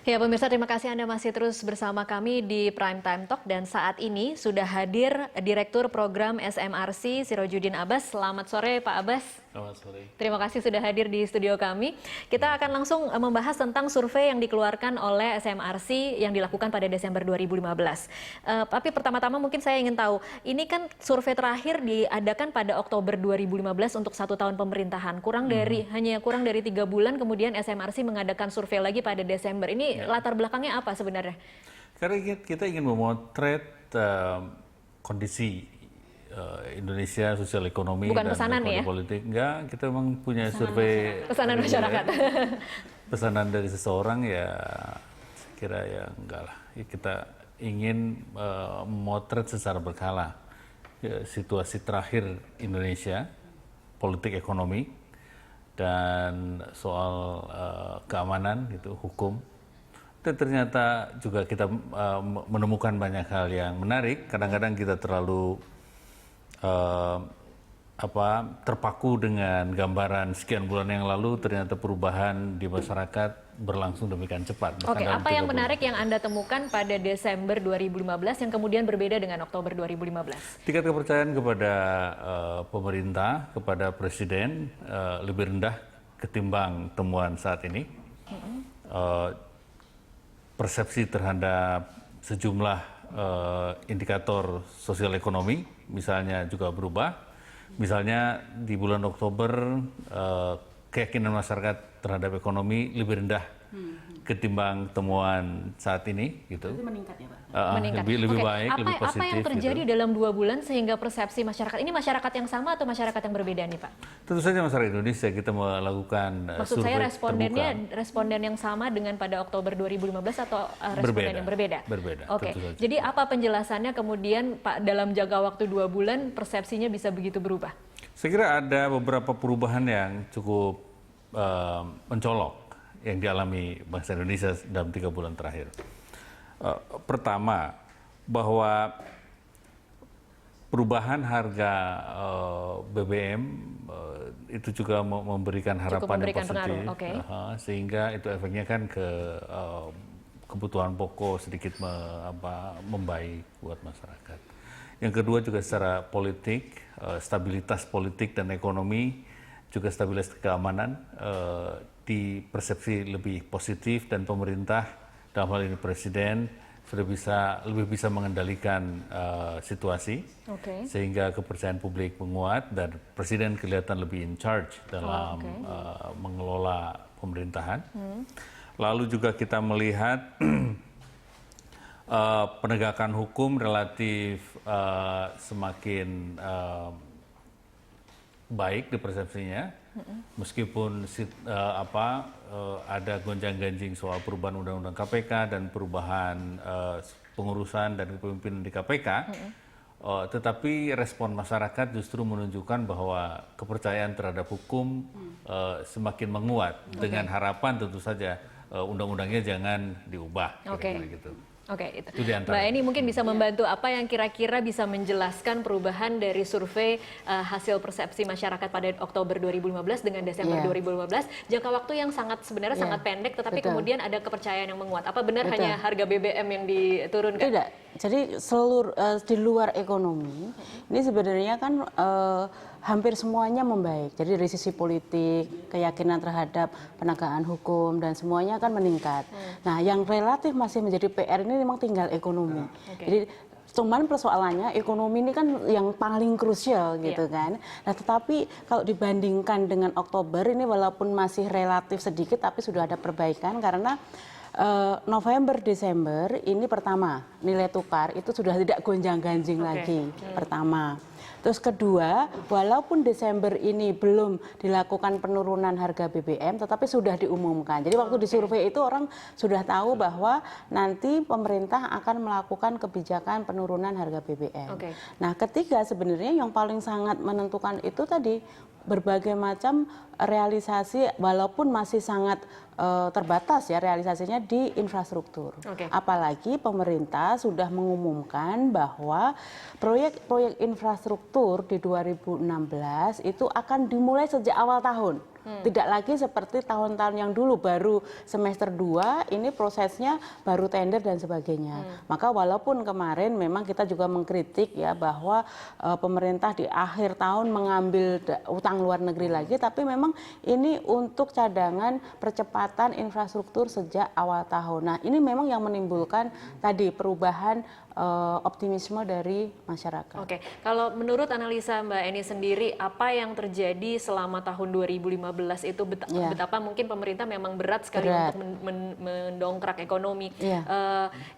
Ya pemirsa, terima kasih Anda masih terus bersama kami di Prime Time Talk dan saat ini sudah hadir Direktur Program SMRC Sirojudin Abbas. Selamat sore Pak Abbas. Selamat sore. Terima kasih sudah hadir di studio kami. Kita akan langsung membahas tentang survei yang dikeluarkan oleh SMRC yang dilakukan pada Desember 2015. Tapi pertama-tama mungkin saya ingin tahu, ini kan survei terakhir diadakan pada Oktober 2015 untuk 1 tahun pemerintahan. Hanya kurang dari 3 bulan kemudian SMRC mengadakan survei lagi pada Desember. Ini latar belakangnya apa sebenarnya? Karena kita ingin memotret kondisi Indonesia, sosial ekonomi Bukan dan pesanan ya? politik. Enggak, kita memang punya survei Pesanan masyarakat. Pesanan dari seseorang ya, kira ya enggak lah. Kita ingin memotret secara berkala situasi terakhir Indonesia, politik ekonomi dan soal keamanan gitu, hukum. Dan ternyata juga kita menemukan banyak hal yang menarik. Kadang-kadang kita terlalu terpaku dengan gambaran sekian bulan yang lalu, ternyata perubahan di masyarakat berlangsung demikian cepat. Oke, apa yang menarik yang Anda temukan pada Desember 2015 yang kemudian berbeda dengan Oktober 2015? Tingkat kepercayaan kepada pemerintah, kepada presiden lebih rendah ketimbang temuan saat ini. Persepsi terhadap sejumlah indikator sosial ekonomi misalnya juga berubah. Misalnya di bulan Oktober keyakinan masyarakat terhadap ekonomi lebih rendah ketimbang temuan saat ini, gitu. Itu meningkat ya Pak? Meningkat. Lebih baik, lebih positif. Apa yang terjadi gitu dalam 2 bulan sehingga persepsi masyarakat ini masyarakat yang sama atau masyarakat yang berbeda nih Pak? Tentu saja masyarakat Indonesia kita melakukan Maksud survei saya terbuka. responden yang sama dengan pada Oktober 2015 atau responden yang berbeda? Berbeda. Oke. Jadi apa penjelasannya kemudian Pak dalam jangka waktu 2 bulan persepsinya bisa begitu berubah? Saya kira ada beberapa perubahan yang cukup mencolok yang dialami bangsa Indonesia dalam 3 bulan terakhir. Pertama, bahwa perubahan harga BBM itu juga memberikan harapan yang positif, sehingga itu efeknya kan ke kebutuhan pokok sedikit membaik buat masyarakat. Yang kedua juga secara politik, stabilitas politik dan ekonomi, juga stabilitas keamanan dipersepsi lebih positif dan pemerintah dalam hal ini presiden sudah lebih bisa mengendalikan situasi, sehingga kepercayaan publik menguat dan presiden kelihatan lebih in charge dalam mengelola pemerintahan. Lalu juga kita melihat penegakan hukum relatif semakin baik di persepsinya, meskipun ada gonjang-ganjing soal perubahan undang-undang KPK dan perubahan pengurusan dan kepemimpinan di KPK, tetapi respon masyarakat justru menunjukkan bahwa kepercayaan terhadap hukum semakin menguat, dengan harapan tentu saja undang-undangnya jangan diubah. Gitu. Oke, itu. Mbak ini mungkin bisa membantu apa yang kira-kira bisa menjelaskan perubahan dari survei hasil persepsi masyarakat pada Oktober 2015 dengan Desember 2015, jangka waktu yang sebenarnya sangat pendek, tetapi kemudian ada kepercayaan yang menguat. Apa benar hanya harga BBM yang diturunkan? Tidak. Jadi seluruh di luar ekonomi ini sebenarnya kan hampir semuanya membaik. Jadi dari sisi politik, keyakinan terhadap penegakan hukum dan semuanya kan meningkat. Nah, yang relatif masih menjadi PR ini memang tinggal ekonomi. Jadi cuman persoalannya ekonomi ini kan yang paling krusial gitu kan. Nah, tetapi kalau dibandingkan dengan Oktober ini walaupun masih relatif sedikit tapi sudah ada perbaikan karena November, Desember ini pertama nilai tukar itu sudah tidak gonjang-ganjing lagi, pertama. Terus kedua, walaupun Desember ini belum dilakukan penurunan harga BBM, tetapi sudah diumumkan. Jadi waktu disurvei itu orang sudah tahu bahwa nanti pemerintah akan melakukan kebijakan penurunan harga BBM. Nah, ketiga sebenarnya yang paling sangat menentukan itu tadi berbagai macam realisasi walaupun masih sangat terbatas ya realisasinya di infrastruktur. Apalagi pemerintah sudah mengumumkan bahwa proyek-proyek infrastruktur di 2016 itu akan dimulai sejak awal tahun. Tidak lagi seperti tahun-tahun yang dulu baru semester 2 ini prosesnya baru tender dan sebagainya. Maka walaupun kemarin memang kita juga mengkritik ya bahwa pemerintah di akhir tahun mengambil utang luar negeri lagi, tapi memang ini untuk cadangan percepatan infrastruktur sejak awal tahun. Nah, ini memang yang menimbulkan tadi perubahan optimisme dari masyarakat. Oke, kalau menurut analisa Mbak Eni sendiri, apa yang terjadi selama tahun 2015 itu betapa mungkin pemerintah memang berat sekali untuk mendongkrak ekonomi.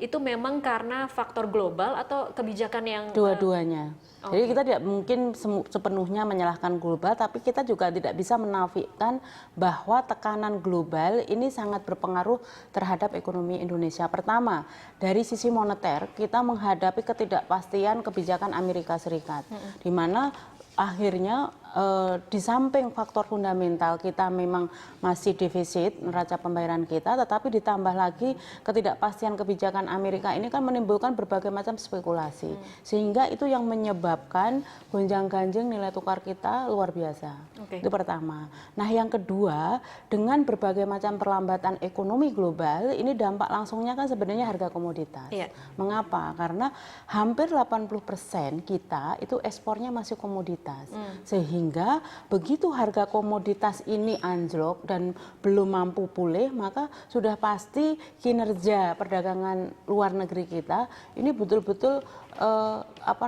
Itu memang karena faktor global atau kebijakan yang dua-duanya. Jadi kita tidak mungkin sepenuhnya menyalahkan global, tapi kita juga tidak bisa menafikan bahwa tekanan global ini sangat berpengaruh terhadap ekonomi Indonesia. Pertama, dari sisi moneter kita menghadapi ketidakpastian kebijakan Amerika Serikat, di mana akhirnya di samping faktor fundamental kita memang masih defisit neraca pembayaran kita, tetapi ditambah lagi ketidakpastian kebijakan Amerika ini kan menimbulkan berbagai macam spekulasi, sehingga itu yang menyebabkan gonjang-ganjing nilai tukar kita luar biasa. Itu pertama. Nah, yang kedua, dengan berbagai macam perlambatan ekonomi global, ini dampak langsungnya kan sebenarnya harga komoditas. Mengapa? Karena hampir 80% kita itu ekspornya masih komoditas, sehingga begitu harga komoditas ini anjlok dan belum mampu pulih, maka sudah pasti kinerja perdagangan luar negeri kita ini betul-betul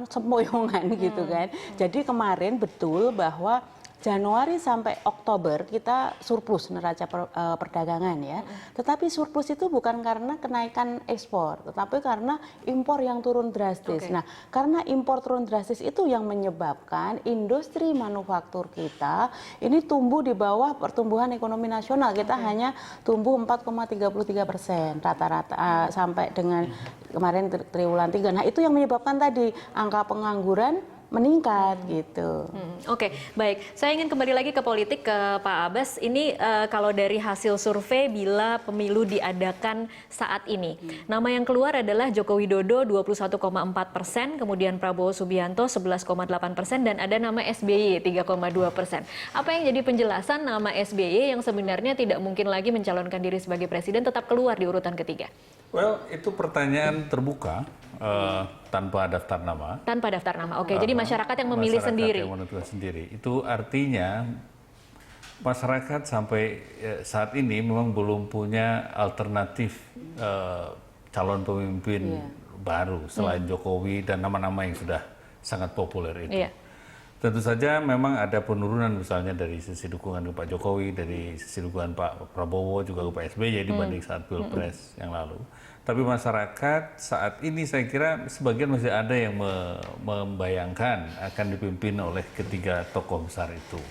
sempoyongan gitu kan. Jadi kemarin betul bahwa Januari sampai Oktober kita surplus neraca perdagangan ya. Tetapi surplus itu bukan karena kenaikan ekspor, tetapi karena impor yang turun drastis. Nah, karena impor turun drastis itu yang menyebabkan industri manufaktur kita ini tumbuh di bawah pertumbuhan ekonomi nasional. Kita hanya tumbuh 4,33% rata-rata sampai dengan kemarin triwulan 3. Nah, itu yang menyebabkan tadi angka pengangguran meningkat gitu. Oke, baik. Saya ingin kembali lagi ke politik, ke Pak Abbas. Ini kalau dari hasil survei bila pemilu diadakan saat ini, nama yang keluar adalah Joko Widodo 21,4%, kemudian Prabowo Subianto 11,8%, dan ada nama SBY 3,2%. Apa yang jadi penjelasan nama SBY yang sebenarnya tidak mungkin lagi mencalonkan diri sebagai presiden tetap keluar di urutan ketiga? Well, itu pertanyaan terbuka tanpa daftar nama. Tanpa daftar nama, oke. Jadi masyarakat yang memilih sendiri. Masyarakat yang menentukan sendiri. Itu artinya masyarakat sampai saat ini memang belum punya alternatif calon pemimpin baru selain Jokowi dan nama-nama yang sudah sangat populer itu. Tentu saja memang ada penurunan misalnya dari sisi dukungan ke Pak Jokowi, dari sisi dukungan Pak Prabowo juga ke Pak SBY dibanding saat Pilpres yang lalu. Tapi masyarakat saat ini saya kira sebagian masih ada yang membayangkan akan dipimpin oleh ketiga tokoh besar itu.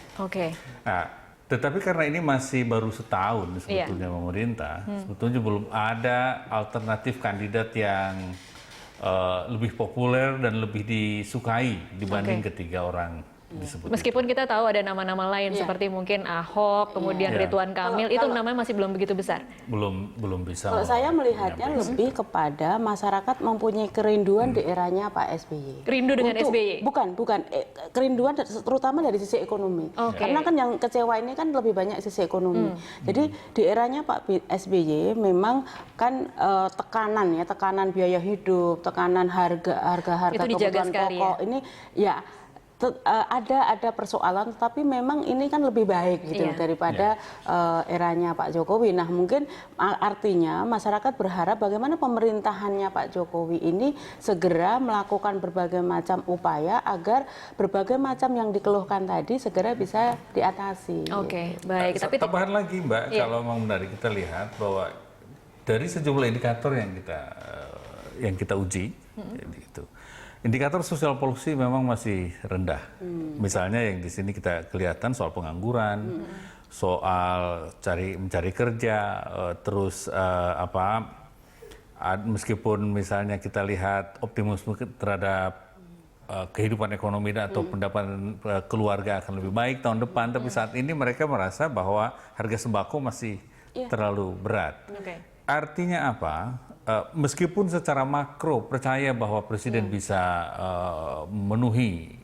Nah, tetapi karena ini masih baru setahun sebetulnya pemerintah, sebetulnya belum ada alternatif kandidat yang lebih populer dan lebih disukai dibanding ketiga orang disebut. Meskipun kita tahu ada nama-nama lain seperti mungkin Ahok, kemudian Ridwan Kamil, itu namanya masih belum begitu besar. Belum bisa. Kalau saya melihatnya lebih kepada masyarakat mempunyai kerinduan di eranya Pak SBY. Rindu dengan SBY? Bukan. Kerinduan terutama dari sisi ekonomi. Karena kan yang kecewa ini kan lebih banyak sisi ekonomi. Jadi di eranya Pak SBY memang kan tekanan biaya hidup, tekanan harga kebutuhan pokok ini ya ada persoalan, tapi memang ini kan lebih baik gitu daripada eranya Pak Jokowi. Nah, mungkin artinya masyarakat berharap bagaimana pemerintahannya Pak Jokowi ini segera melakukan berbagai macam upaya agar berbagai macam yang dikeluhkan tadi segera bisa diatasi. Baik. Tapi tambahan lagi, Mbak, kalau memang menarik kita lihat bahwa dari sejumlah indikator yang kita uji, gitu. Indikator sosial polusi memang masih rendah. Misalnya yang di sini kita kelihatan soal pengangguran, soal mencari kerja, terus meskipun misalnya kita lihat optimisme terhadap kehidupan ekonomi atau pendapatan keluarga akan lebih baik tahun depan, tapi saat ini mereka merasa bahwa harga sembako masih terlalu berat. Artinya apa? Meskipun secara makro percaya bahwa presiden bisa memenuhi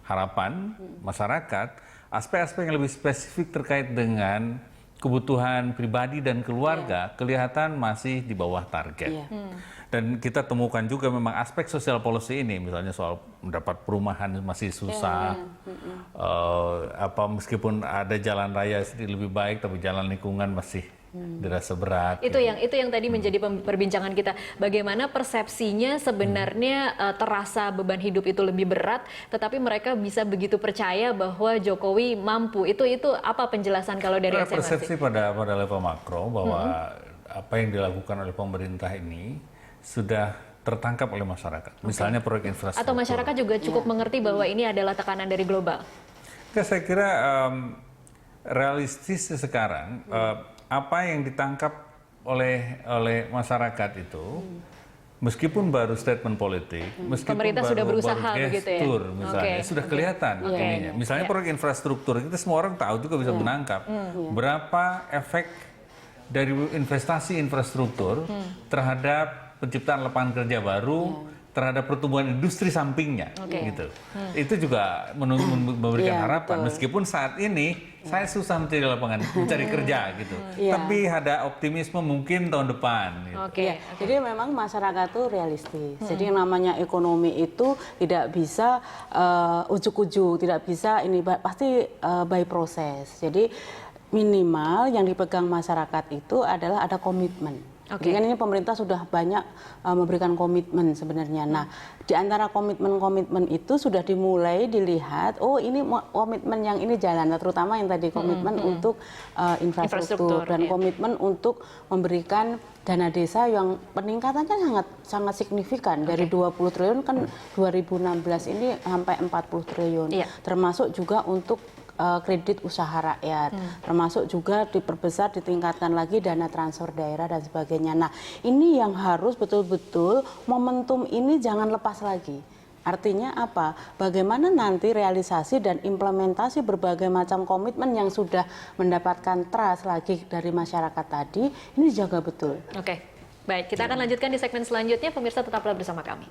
harapan masyarakat, aspek-aspek yang lebih spesifik terkait dengan kebutuhan pribadi dan keluarga kelihatan masih di bawah target. Dan kita temukan juga memang aspek sosial policy ini, misalnya soal mendapat perumahan masih susah, meskipun ada jalan raya sedikit lebih baik, tapi jalan lingkungan masih dirasa berat. Itu yang tadi menjadi perbincangan kita. Bagaimana persepsinya sebenarnya terasa beban hidup itu lebih berat, tetapi mereka bisa begitu percaya bahwa Jokowi mampu. Itu apa penjelasan kalau dari SMRC? Persepsi pada level makro bahwa apa yang dilakukan oleh pemerintah ini sudah tertangkap oleh masyarakat. Misalnya proyek infrastruktur. Atau masyarakat juga cukup mengerti bahwa ini adalah tekanan dari global? Saya kira realistis sekarang, apa yang ditangkap oleh masyarakat itu, meskipun baru statement politik, meskipun pemerintah sudah berusaha gestur, misalnya, sudah kelihatan ininya. Misalnya proyek infrastruktur, kita semua orang tahu juga bisa menangkap berapa efek dari investasi infrastruktur terhadap penciptaan lapangan kerja baru, terhadap pertumbuhan industri sampingnya, gitu. Itu juga memberikan harapan. Meskipun saat ini saya susah mencari kerja, gitu. Tapi ada optimisme mungkin tahun depan. Gitu. Jadi memang masyarakat tuh realistis. Jadi yang namanya ekonomi itu tidak bisa ujuk-ujuk, tidak bisa ini pasti by proses. Jadi minimal yang dipegang masyarakat itu adalah ada komitmen. Jadi kan ini pemerintah sudah banyak memberikan komitmen sebenarnya. Nah, di antara komitmen-komitmen itu sudah dimulai dilihat, oh ini komitmen yang ini jalan, terutama yang tadi komitmen untuk infrastruktur dan komitmen untuk memberikan dana desa yang peningkatannya sangat signifikan dari 20 triliun kan 2016 ini sampai 40 triliun. Termasuk juga untuk kredit usaha rakyat, termasuk juga diperbesar, ditingkatkan lagi dana transfer daerah dan sebagainya. Nah, ini yang harus betul-betul momentum ini jangan lepas lagi. Artinya apa? Bagaimana nanti realisasi dan implementasi berbagai macam komitmen yang sudah mendapatkan trust lagi dari masyarakat tadi, ini dijaga betul. Baik, kita akan lanjutkan di segmen selanjutnya. Pemirsa tetaplah bersama kami.